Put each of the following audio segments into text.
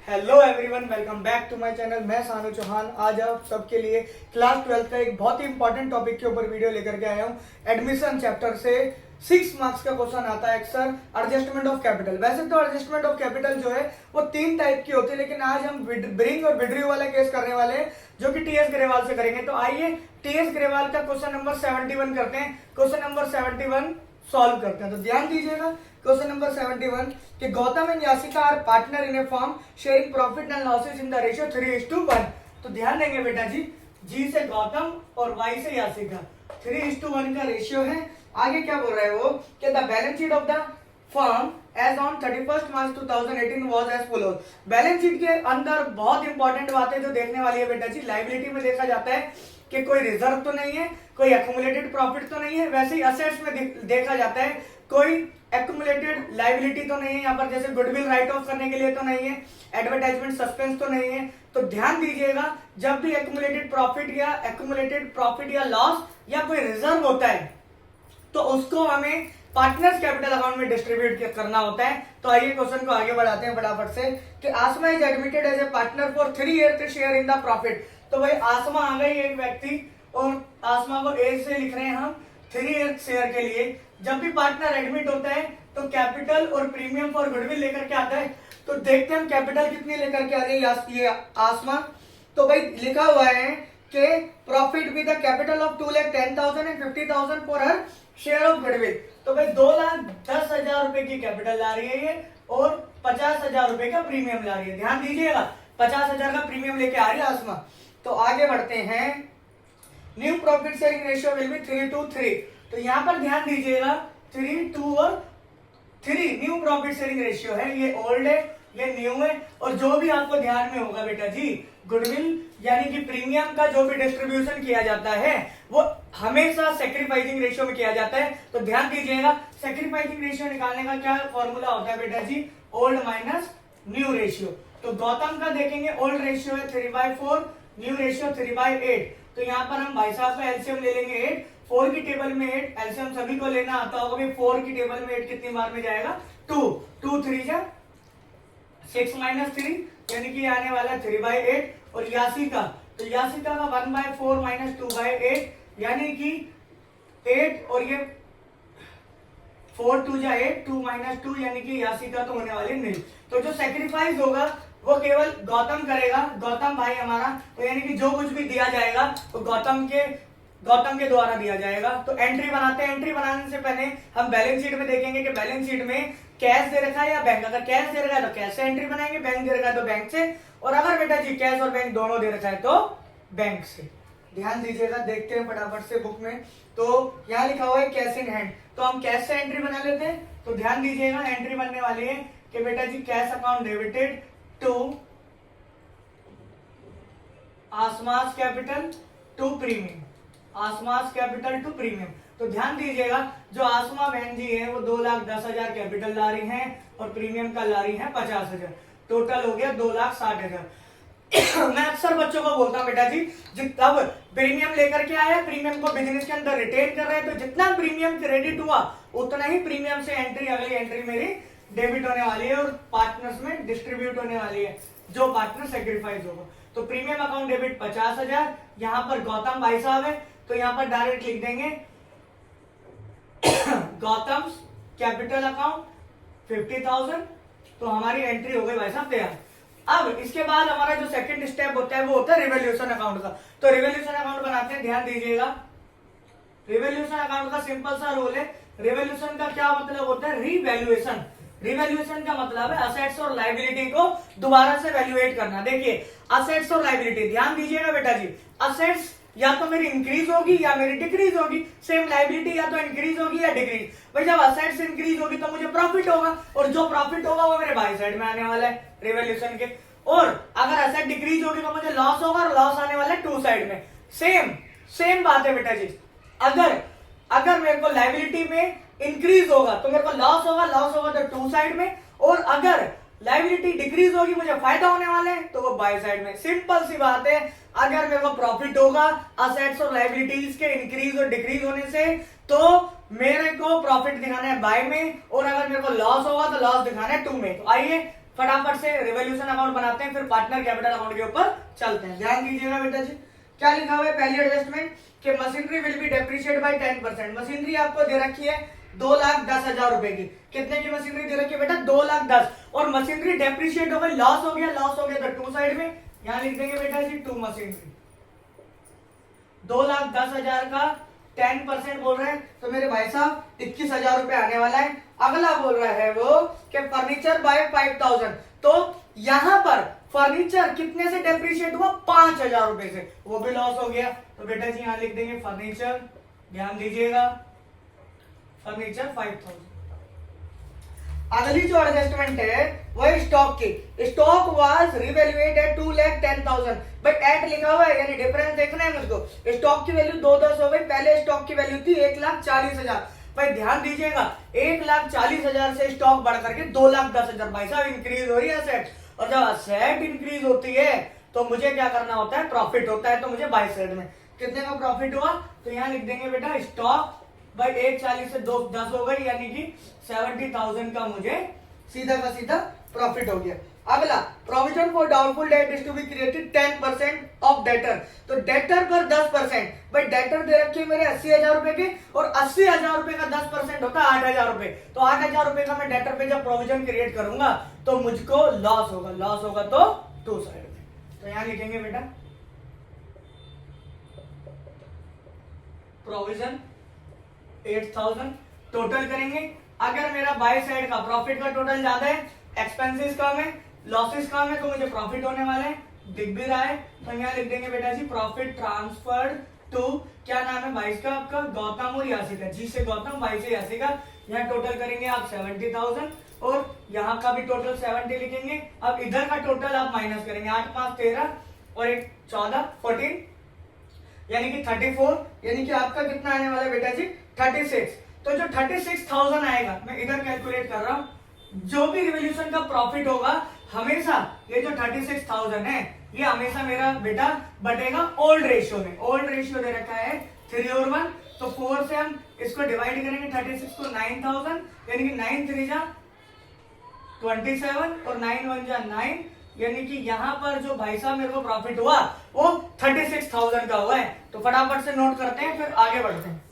Hello everyone, welcome back to my channel. मैं सानू चौहान आज आप सबके लिए क्लास 12 का एक बहुत ही इंपॉर्टेंट टॉपिक के ऊपर वीडियो लेकर के आया हूँ। एडमिशन चैप्टर से 6 मार्क्स का क्वेश्चन आता है अक्सर, एडजस्टमेंट ऑफ कैपिटल। वैसे तो एडजस्टमेंट ऑफ कैपिटल जो है वो 3 टाइप की होती है, लेकिन आज हम ब्रिंग और विड्रू वाला केस करने वाले हैं जो कि टीएस ग्रेवाल से करेंगे। तो आइए टीएस ग्रेवाल का क्वेश्चन नंबर 71 करते हैं। क्वेश्चन नंबर 71 सॉल्व करते हैं। तो ध्यान दीजिएगा, क्वेश्चन नंबर 71 कि Gautam and Yasika are partner in a firm sharing profit and losses in the ratio 3:1। तो ध्यान देंगे बेटा जी से गौतम और वाई से यासिका 3:1 का रेशियो है। आगे क्या बोल रहा है वो कि the balance sheet of the firm as on 31 March 2018 was as follows. Balance sheet के अंदर बहुत इंपॉर्टेंट बातें जो देखने वाली है बेटा जी, लायबिलिटी में देखा जाता है कि कोई रिजर्व तो नहीं है, कोई एक्यूमुलेटेड प्रॉफिट तो नहीं है। वैसे ही असेट्स में देखा जाता है कोई एक्यूमुलेटेड लायबिलिटी तो नहीं है, यहाँ पर जैसे गुडविल राइट ऑफ करने के लिए तो नहीं है, एडवर्टाइजमेंट सस्पेंस तो नहीं है। तो ध्यान दीजिएगा, जब भी एक्यूमुलेटेड प्रॉफिट या लॉस या कोई रिजर्व होता है तो उसको हमें पार्टनर्स कैपिटल अकाउंट में डिस्ट्रीब्यूट करना होता है। तो आइए क्वेश्चन को आगे बढ़ाते हैं फटाफट से कि Asma is admitted as a partner for 3 year share in the profit. तो भाई आसमा आ गई एक व्यक्ति और आसमा को ए से लिख रहे हैं हम 3 ईयर शेयर के लिए। जब भी पार्टनर एडमिट होता है तो कैपिटल और प्रीमियम फॉर गुडविल लेकर के आता है। तो देखते हैं हम कैपिटल कितनी लेकर के आ रही है ये आसमा। तो भाई लिखा हुआ है कि profit with the capital of 2,10,000 and 50,000 for her share of goodwill. तो भाई 2,10,000 रुपए की कैपिटल ला रही है ये और 50,000 रुपए का प्रीमियम ला रही है। ध्यान दीजिएगा, 50,000 का प्रीमियम लेके आ रही है आसमा। तो आगे बढ़ते हैं, new profit sharing ratio will be 3:3। तो यहां पर ध्यान दीजिएगा 3, 2 और 3 न्यू प्रॉफिट शेयरिंग रेशियो है। ये ओल्ड है, ये न्यू है। और जो भी आपको ध्यान में होगा बेटा जी, गुडविल यानी कि प्रीमियम का जो भी डिस्ट्रीब्यूशन किया जाता है वो हमेशा सैक्रिफाइसिंग रेशियो में किया जाता है। तो ध्यान दीजिएगा, सैक्रिफाइसिंग रेशियो निकालने का क्या फॉर्मूला होता है बेटा जी, ओल्ड माइनस न्यू रेशियो। तो गौतम का देखेंगे ओल्ड रेशियो है 3/4, न्यू रेशियो 3/8। तो यहाँ पर हम भाई साहब का एलसीएम ले लेंगे 8, 4 की टेबल में 8, एलसीएम सभी को लेना आता होगा भाई। 4 की टेबल में 8 कितनी बार में जाएगा, 2, 2 3 जा 6 - 3 यानी कि आने वाला 3/8। और यासिका, तो यासिका का 1/4 - 2/8 यानी कि 8 और ये 4 2 जा 8, 2 - 2 यानी कि यासिका तो होने वाली नहीं। तो जो सेक्रीफाइस होगा वो केवल गौतम करेगा, गौतम भाई हमारा। तो यानी कि जो कुछ भी दिया जाएगा तो गौतम के द्वारा दिया जाएगा। तो एंट्री बनाते हैं। एंट्री बनाने से पहले हम बैलेंस शीट में देखेंगे कि बैलेंस शीट में कैश दे रखा है या बैंक। अगर कैश दे रखा है तो कैश से एंट्री बनाएंगे, बैंक दे रखा है तो बैंक से, और अगर बेटा जी कैश और बैंक दोनों दे रखा है तो बैंक से। ध्यान दीजिएगा, देखते हैं फटाफट से बुक में। तो यहाँ लिखा हुआ है कैश इन हैंड, तो हम कैश से एंट्री बना लेते हैं। तो ध्यान दीजिएगा, एंट्री बनने वाली है कि बेटा जी cash account debited to Asma's capital to premium, Asma's capital to premium. तो ध्यान दीजिएगा, जो आसमा बहन जी है वो 2,10,000 कैपिटल ला रही हैं और प्रीमियम का ला रही है 50,000। टोटल हो गया 2,60,000। मैं अक्सर बच्चों को बोलता हूँ बेटा जी, अब प्रीमियम लेकर के आया, प्रीमियम को बिजनेस के अंदर रिटेन कर रहे हैं, तो जितना प्रीमियम क्रेडिट हुआ उतना ही प्रीमियम से एंट्री, अगली एंट्री मेरी डेबिट होने वाली है और पार्टनर्स में डिस्ट्रीब्यूट होने वाली है जो पार्टनर सेक्रीफाइस होगा। तो प्रीमियम अकाउंट डेबिट 50,000, यहाँ पर गौतम भाई साहब है तो यहाँ पर डायरेक्ट लिख देंगे गौतम कैपिटल अकाउंट 50,000। तो हमारी एंट्री हो गई भाई साहब तैयार। अब इसके बाद हमारा जो सेकंड स्टेप होता है वो होता है रिवैल्यूएशन अकाउंट का। तो रिवैल्यूएशन अकाउंट बनाते हैं। ध्यान दीजिएगा, रिवैल्यूएशन अकाउंट का सिंपल सा रूल है। रिवैल्यूएशन का क्या मतलब होता है, रीवैल्यूएशन। रिवैल्यूएशन का मतलब है असेट्स और लायबिलिटी को दोबारा से वैल्यूएट करना। देखिए असेट्स और लायबिलिटी, ध्यान दीजिएगा बेटा जी, असेट्स या तो मेरी इंक्रीज होगी या मेरी डिक्रीज होगी, सेम लायबिलिटी या तो इंक्रीज होगी या डिक्रीज। भाई जब असेट्स इंक्रीज होगी तो मुझे प्रॉफिट होगा, और जो प्रॉफिट होगा वो मेरे बाई साइड में आने वाला है रिवैल्यूएशन के। और अगर असेट डिक्रीज होगी तो मुझे लॉस होगा और लॉस आने वाला है टू साइड में। सेम बात है बेटा जी, अगर मेरे को लायबिलिटी में इंक्रीज होगा तो मेरे को लॉस होगा तो टू साइड में, और अगर लायबिलिटी डिक्रीज होगी मुझे फायदा होने वाला है तो वो बाय साइड में। सिंपल सी बात है, अगर मेरे को प्रॉफिट होगा असेट्स और लायबिलिटीज के इंक्रीज और डिक्रीज होने से तो मेरे को प्रॉफिट दिखाना है बाय में, और अगर मेरे को लॉस होगा तो लॉस दिखाना है टू में। तो आइए फटाफट से रिवॉल्यूशन अकाउंट बनाते हैं, फिर पार्टनर कैपिटल अकाउंट के ऊपर चलते हैं। ध्यान दीजिएगा बेटा जी, क्या लिखा हुआ है पहली एडजस्टमेंट कि machinery will be depreciate by 10%। Machinery आपको दे रखी है 2,10,000 रुपए की। कितने की मशीनरी दे रखी है बेटा? 2,10,000। और मशीनरी डेप्रिशिएट हो गई, लॉस हो गया, लॉस हो गया तो टू साइड में यहां लिख देंगे बेटा जी टू मशीनरी। 2,10,000 का 10% बोल रहे हैं तो मेरे भाई साहब 21,000 रुपए आने वाला है। अगला बोल रहा है वो कि फर्नीचर बाय 5,000, तो यहां पर फर्नीचर कितने से डेप्रिशिएट हुआ? 5,000 रुपए से, वो भी लॉस हो गया। तो बेटा जी यहां लिख देंगे फर्नीचर, ध्यान दीजिएगा फर्नीचर 5,000। अगली जो एडजस्टमेंट है वो स्टॉक की। Stock was revalued at 2,10,000, but at लिखा हुआ है, यानी डिफरेंस देखना है मुझको। स्टॉक की वैल्यू 2,10 हो गई, पहले स्टॉक की वैल्यू थी 1,40,000। भाई ध्यान दीजिएगा 1,40,000 से स्टॉक बढ़ करके 2,10,000। भाई साहब इंक्रीज हो रही है असेट, और जब असेट इंक्रीज होती है तो मुझे क्या करना होता है? प्रॉफिट होता है। तो मुझे बाय साइड में कितने का प्रॉफिट हुआ? तो यहाँ लिख देंगे बेटा स्टॉक भाई 1,40 से 2,10 हो गई, यानी कि 70,000 का मुझे सीधा का सीधा प्रॉफिट हो गया। अगला provision for doubtful debt is to be created 10% of debtor. तो डेटर पर 10%, भाई डेटर दे रखे मेरे 80,000 रुपए के, और 80,000 रुपए का 10% होता है 8,000 रुपए। तो 8,000 रुपए का मैं डेटर पे जब प्रोविजन क्रिएट करूंगा तो मुझको लॉस होगा, लॉस होगा तो टू साइड में। तो यहां लिखेंगे बेटा प्रोविजन 8,000 टोटल करेंगे। अगर मेरा बाय साइड का प्रॉफिट का टोटल ज्यादा है, एक्सपेंसेस कम है, लॉसेस कम है, तो मुझे प्रॉफिट होने वाला है, दिख भी रहा है। तो यहाँ लिख देंगे बेटा जी प्रॉफिट ट्रांसफर्ड टू, क्या नाम है भाई का आपका? गौतम और यासिका। जी से गौतम, भाई से यासिका। यहाँ टोटल करेंगे आप 70,000, और यहाँ का भी टोटल 70 लिखेंगे। अब इधर का टोटल आप माइनस करेंगे, 8 5 13 और 1 14 14, यानी कि 34, यानी कि आपका कितना आने वाला है बेटा जी? 36। तो जो 36,000 आएगा, मैं इधर कैलकुलेट कर रहा हूं, जो भी रिवॉल्यूशन का प्रॉफिट होगा हमेशा ये जो 36,000 है ये हमेशा मेरा बेटा बटेगा ओल्ड रेशियो में। ओल्ड रेशियो दे रखा है 3:1, तो 4 से हम इसको डिवाइड करेंगे 36 को 9,000, यानी कि 9 3 जा 27 और 9 1 जा 9, यानी कि यहां पर जो भाई साहब मेरे को प्रॉफिट हुआ वो 36,000 का हुआ है। तो फटाफट से नोट करते हैं, फिर आगे बढ़ते हैं।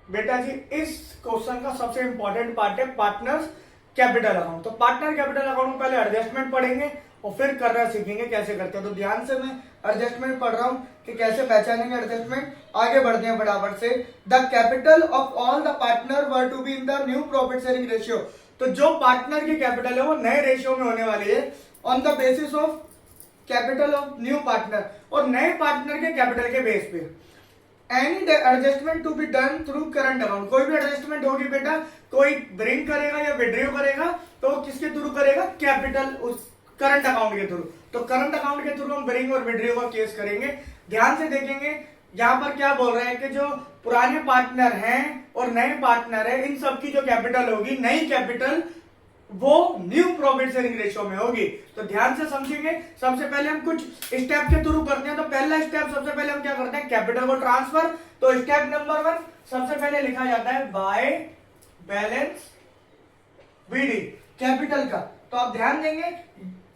बेटा जी इस क्वेश्चन का सबसे इंपॉर्टेंट पार्ट है पार्टनर्स कैपिटल अकाउंट। तो पार्टनर कैपिटल अकाउंट में पहले एडजस्टमेंट पढ़ेंगे और फिर करना सीखेंगे कैसे करते हैं। तो ध्यान से मैं एडजस्टमेंट पढ़ रहा हूं कि कैसे पहचानेंगे एडजस्टमेंट। आगे बढ़ते हैं फटाफट से। The capital of all the partner were to be in the new profit sharing ratio. तो जो पार्टनर की कैपिटल है वो नए रेशियो में होने वाली है on the basis of capital of new partner, और नए पार्टनर के कैपिटल के बेस पे। Any adjustment to be done through current account. कोई भी एडजस्टमेंट होगी बेटा, कोई ब्रिंग करेगा या विड्रॉ करेगा तो किसके थ्रू करेगा? कैपिटल उस करंट अकाउंट के थ्रू। तो करंट अकाउंट के थ्रू हम ब्रिंग और विड्रॉ का केस करेंगे। ध्यान से देखेंगे यहाँ पर क्या बोल रहे हैं कि जो पुराने पार्टनर हैं और नए पार्टनर है, इन सबकी जो कैपिटल होगी, नई कैपिटल वो न्यू प्रॉफिट शेयरिंग रेशियो में होगी। तो ध्यान से समझेंगे। सबसे पहले हम कुछ स्टेप के थ्रू करते हैं। तो पहला स्टेप सबसे पहले हम क्या करते हैं? कैपिटल को ट्रांसफर। तो स्टेप नंबर 1 सबसे पहले लिखा जाता है बाय बैलेंस बीडी कैपिटल का। तो आप ध्यान देंगे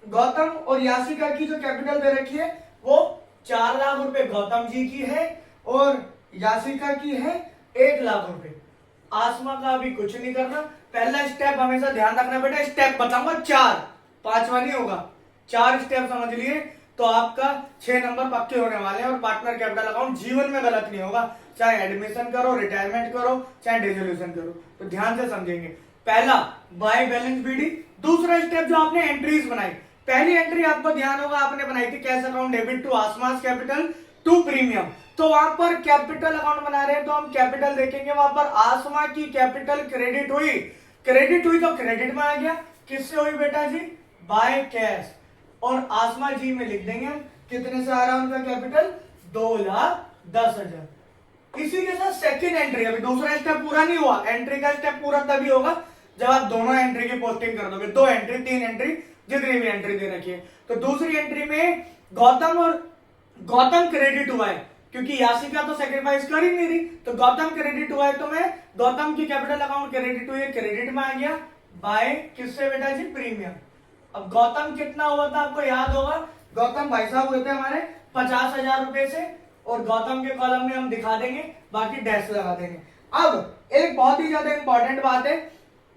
गौतम और यासिका की जो कैपिटल दे रखी है वो 4 लाख रुपए गौतम जी की है और यासिका की है 1 लाख रुपए। आसमा का अभी कुछ नहीं करना। पहला स्टेप हमेशा ध्यान रखना बेटा, स्टेप बताऊंगा 4, 5वां नहीं होगा। 4 स्टेप समझ लिए तो आपका 6 नंबर पक्के होने वाले हैं और पार्टनर कैपिटल अकाउंट जीवन में गलत नहीं होगा, चाहे एडमिशन करो, रिटायरमेंट करो, चाहे डिसोल्यूशन करो। तो ध्यान से समझेंगे। पहला बाय बैलेंस बीडी। दूसरा स्टेप जो आपने एंट्रीज बनाई, पहली एंट्री आपको ध्यान होगा आपने बनाई थी cash account debit to Asma's capital to premium. तो वहां पर कैपिटल अकाउंट बना रहे हैं तो हम कैपिटल देखेंगे, वहां पर आसमा की कैपिटल क्रेडिट हुई, क्रेडिट हुई तो क्रेडिट में आ गया। किससे हुई बेटा जी? By cash. और आसमा जी में लिख देंगे हम कितने से आ रहा है उनका कैपिटल? 2,10,000। इसी के साथ सेकंड एंट्री, अभी दूसरा स्टेप पूरा नहीं हुआ। एंट्री का स्टेप पूरा तभी होगा जब आप दोनों एंट्री की पोस्टिंग कर दोगे। 2 एंट्री 3 एंट्री जितनी भी एंट्री दे रखी है। तो दूसरी एंट्री में गौतम क्रेडिट हुआ है क्योंकि यासिका तो सेक्रीफाइस कर ही नहीं रही, तो गौतम क्रेडिट हुआ है, तो मैं गौतम की कैपिटल अकाउंट क्रेडिट हुई है, क्रेडिट में आ गया बाय किससे बेटा जी, प्रीमियम। अब गौतम कितना हुआ था आपको याद होगा, गौतम भाई साहब हुए थे हमारे 50,000 रुपए से, और गौतम के कॉलम में हम दिखा देंगे, बाकी डैश लगा देंगे। अब एक बहुत ही ज्यादा इंपॉर्टेंट बात है,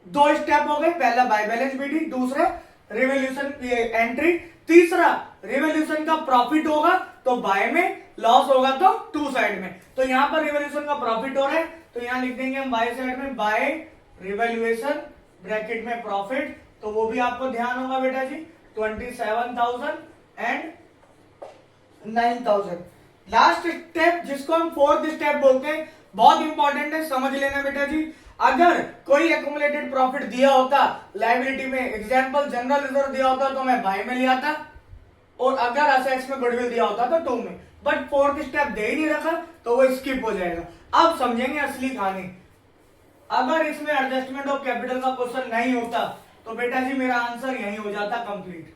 दो स्टेप हो गए, पहला बाय बैलेंस बीटी, दूसरा रिवॉल्यूशन एंट्री, तीसरा रिवॉल्यूशन का प्रॉफिट होगा तो बाय में, लॉस होगा तो टू साइड में। तो यहां पर रिवॉल्यूशन का प्रॉफिट हो रहा है, तो यहां लिख देंगे हम बाय साइड में बाय रिवॉल्यूशन ब्रैकेट में प्रॉफिट, तो वो भी आपको ध्यान होगा बेटा जी 27,000 एंड 9,000। लास्ट स्टेप जिसको हम फोर्थ स्टेप बोलते हैं, बहुत इंपॉर्टेंट है, समझ लेना बेटा जी। अगर कोई एक्यूमुलेटेड प्रॉफिट दिया होता लायबिलिटी में, एग्जांपल जनरल रिजर्व दिया होता तो मैं बाय में ले आता, और अगर असेट्स में गुडविल दिया होता तो टू में, बट फोर्थ स्टेप दे ही नहीं रखा तो वो स्किप हो जाएगा। अब समझेंगे असली कहानी। अगर इसमें एडजस्टमेंट ऑफ कैपिटल का क्वेश्चन नहीं होता तो बेटा जी मेरा आंसर यही हो जाता कंप्लीट,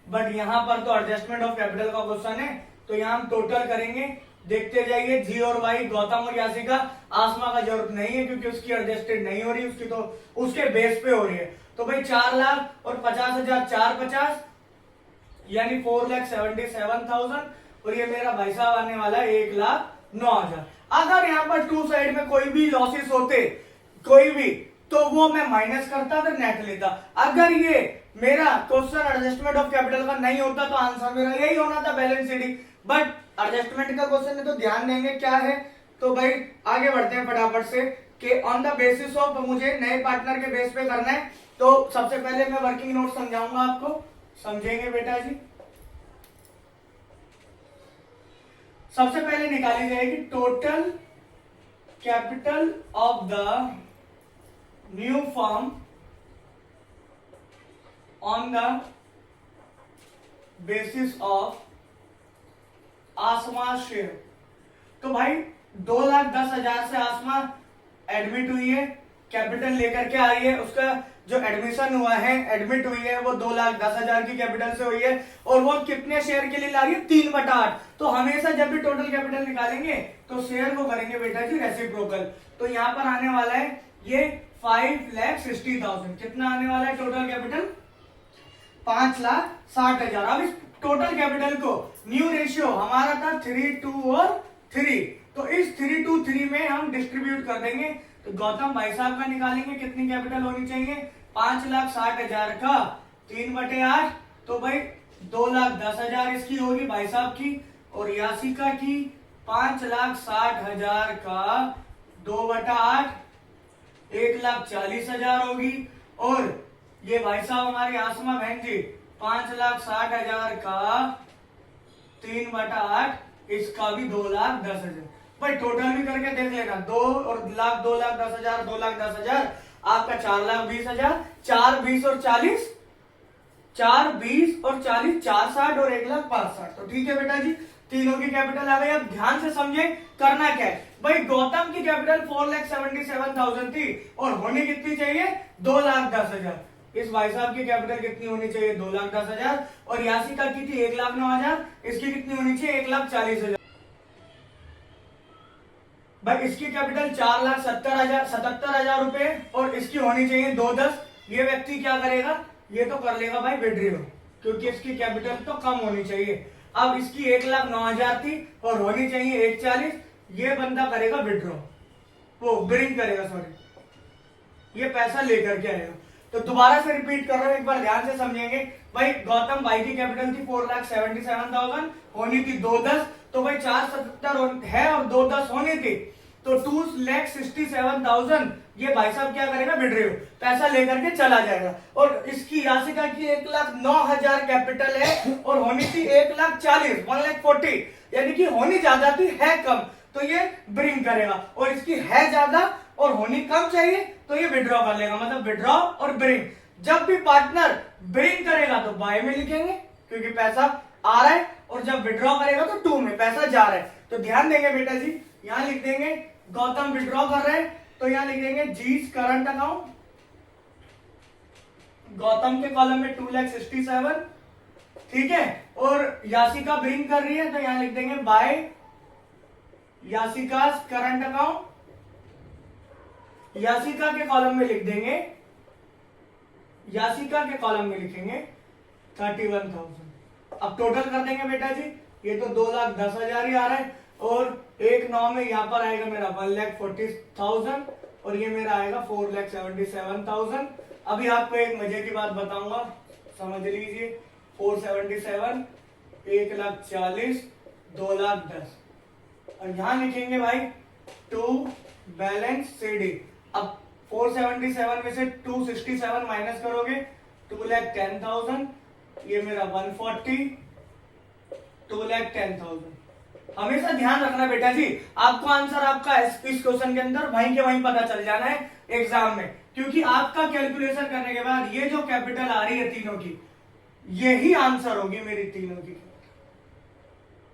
बट यहां पर तो एडजस्टमेंट ऑफ कैपिटल का क्वेश्चन है, तो यहां हम टोटल करेंगे, देखते जाइए जी और वाई, गौतम और यासिका, आसमा का जरूरत नहीं है क्योंकि उसकी एडजस्टेड नहीं हो रही, उसकी तो उसके बेस पे हो रही है। तो भाई 4,50,000 450 यानी 4,77,000, और ये मेरा भाई साहब आने वाला है 1,09,000। अगर यहाँ पर टू साइड में कोई भी लॉसेस होते कोई भी, तो वो मैं माइनस करता फिर नेट लेता। अगर ये मेरा क्वेश्चन एडजस्टमेंट ऑफ कैपिटल का नहीं होता तो आंसर मेरा यही होना था, बैलेंस शीट, बट एडजस्टमेंट का क्वेश्चन है तो ध्यान देंगे क्या है। तो भाई आगे बढ़ते हैं फटाफट से कि ऑन द बेसिस ऑफ, मुझे नए पार्टनर के बेस पे करना है, तो सबसे पहले मैं वर्किंग नोट समझाऊंगा आपको, समझेंगे बेटा जी। सबसे पहले निकाली जाएगी total capital of the new firm on the basis of Asma share. तो भाई 2,10,000 से आसमा एडमिट हुई है, कैपिटल लेकर के आ रही है, उसका जो एडमिशन हुआ है, एडमिट हुई है, वो 2,10,000 की कैपिटल से हुई है, और वो कितने शेयर के लिए ला रही है, 3/8। तो हमेशा जब भी टोटल कैपिटल निकालेंगे तो शेयर को करेंगे बेटा जी रेसिप्रोकल। तो यहां पर आने वाला है ये 5,60,000, कितना आने वाला है टोटल कैपिटल, 5,60,000। अब इस टोटल कैपिटल को न्यू रेशियो हमारा था 3:2 और 3, तो इस 3:2 में हम डिस्ट्रीब्यूट कर देंगे। तो गौतम भाई साहब का निकालेंगे कितनी कैपिटल होनी चाहिए, 5,60,000 का 3/8, तो भाई 2,10,000 इसकी होगी भाई साहब की, और यासिका की 5,60,000 का 2/8 1,40,000 होगी, और ये भाई साहब हमारी आसमा बहन जी 5,60,000 का 3/8, इसका भी 2,10,000। भाई टोटल भी करके देख लेना, 2,10,000 2,10,000 आपका 4,20,000, 4,20 और 40, 4,20 और 40, 4,60 और 1,65,000। तो ठीक है बेटा जी, तीनों की कैपिटल आ गई। अब ध्यान से समझे करना क्या है। भाई गौतम की कैपिटल 4,77,000 थी और होनी कितनी चाहिए, 2,10,000। इस भाई साहब की कैपिटल कितनी होनी चाहिए, 2,10,000, और यासिका की थी 1,09,000, इसकी कितनी होनी चाहिए, 1,40,000। भाई इसकी कैपिटल 4,77,000 रुपए, और इसकी होनी चाहिए 2,10। ये व्यक्ति क्या करेगा, ये तो कर लेगा भाई विड्रॉ, क्योंकि इसकी कैपिटल तो कम होनी चाहिए। अब इसकी 1,09,000 थी और होनी चाहिए 1,40, ये बंदा करेगा विड्रॉ, वो ब्रिंग करेगा, सॉरी, ये पैसा लेकर के आएगा। तो दोबारा से रिपीट कर रहा हूं, एक बार ध्यान से समझेंगे। भाई गौतम भाई की कैपिटल थी 4,77,000, होनी थी 2,10, तो भाई 4,70 है और 2,10 होनी थी, तो 2,67,000 ये भाई साहब क्या करेगा, विड्रॉ, पैसा लेकर के चला जाएगा। और इसकी यासिका की 1,09,000 कैपिटल है और होनी थी 1,40,000 1,40,000, यानी कि होनी ज्यादा थी है कम, तो ये ब्रिंग करेगा, और इसकी है ज्यादा और होनी कम चाहिए तो ये विड्रॉ कर लेगा, मतलब विड्रॉ और ब्रिंग। जब भी पार्टनर ब्रिंग करेगा तो बाय में लिखेंगे क्योंकि पैसा आ रहा है, और जब विड्रॉ करेगा तो टू में पैसा जा रहा है। तो ध्यान देंगे बेटा जी, यहां लिख देंगे गौतम विड्रॉ कर रहे हैं, तो यहां लिख देंगे जीज करंट अकाउंट, गौतम के कॉलम में 2,67,000, ठीक है, और यासिका ब्रिंग कर रही है तो यहां लिख देंगे bye Yashica current account, Yashica के कॉलम में लिख देंगे, यासिका के कॉलम में लिखेंगे 31,000। अब टोटल कर देंगे बेटा जी, ये तो 2,10,000 ही आ रहा है, और 1/9 में यहां पर आएगा मेरा 1,40,000 और ये मेरा आएगा 4,77,000। अभी आपको एक मजे की बात बताऊंगा, समझ लीजिए। 477, 1,40,000, 2,10,000 और यहां लिखेंगे भाई टू बैलेंस सीडी। अब 477 में से 267 माइनस करोगे 2,10,000, ये मेरा 140, 2,10,000। हमेशा ध्यान रखना बेटा जी, आपको आंसर आपका इस क्वेश्चन के अंदर वहीं के वहीं पता चल जाना है एग्जाम में, क्योंकि आपका कैलकुलेशन करने के बाद ये जो कैपिटल आ रही है तीनों की, यही आंसर होगी मेरी तीनों की।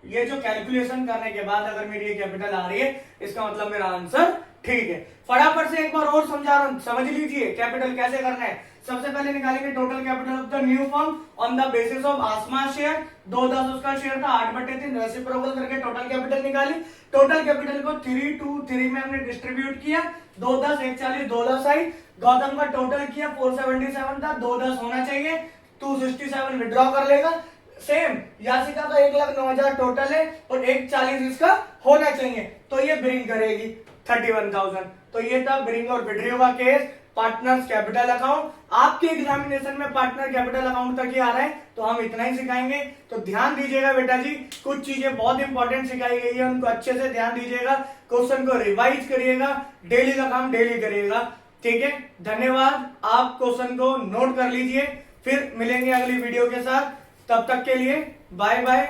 ये जो कैलकुलेशन करने के बाद अगर मेरी ये कैपिटल आ रही है, इसका मतलब मेरा आंसर ठीक है। फटाफट से एक बार और समझा रहा हूं, समझ लीजिए कैपिटल कैसे करना है। सबसे पहले निकालेंगे total capital of the new firm on the basis of Asma share, 2,10 उसका शेयर था, 8/3 रेसिप्रोकल करके टोटल कैपिटल निकाली। टोटल कैपिटल को 3:2:3 में हमने डिस्ट्रीब्यूट किया, 2,10, 1,40, 2,10 आई। गौतम का टोटल किया 477 था, 2,10 होना चाहिए, 267 विड्रॉ कर लेगा। सेम यासिका का 1,09,000 टोटल है और 1,40 इसका होना चाहिए, तो ये ब्रिंग करेगी 31,000। तो ये था ब्रिंग और विड्रॉ का केस, पार्टनर्स कैपिटल अकाउंट। आपके एग्जामिनेशन में पार्टनर कैपिटल अकाउंट तक ही आ रहा है, तो हम इतना ही सिखाएंगे। तो ध्यान दीजिएगा बेटा जी, कुछ चीजें बहुत इंपॉर्टेंट सिखाई गई है, उनको अच्छे से ध्यान दीजिएगा, क्वेश्चन को रिवाइज करिएगा, डेली का काम डेली करिएगा, ठीक है। धन्यवाद, आप क्वेश्चन को नोट कर लीजिए, फिर मिलेंगे अगली वीडियो के साथ। तब तक के लिए bye bye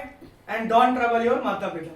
and don't trouble your माता पिता।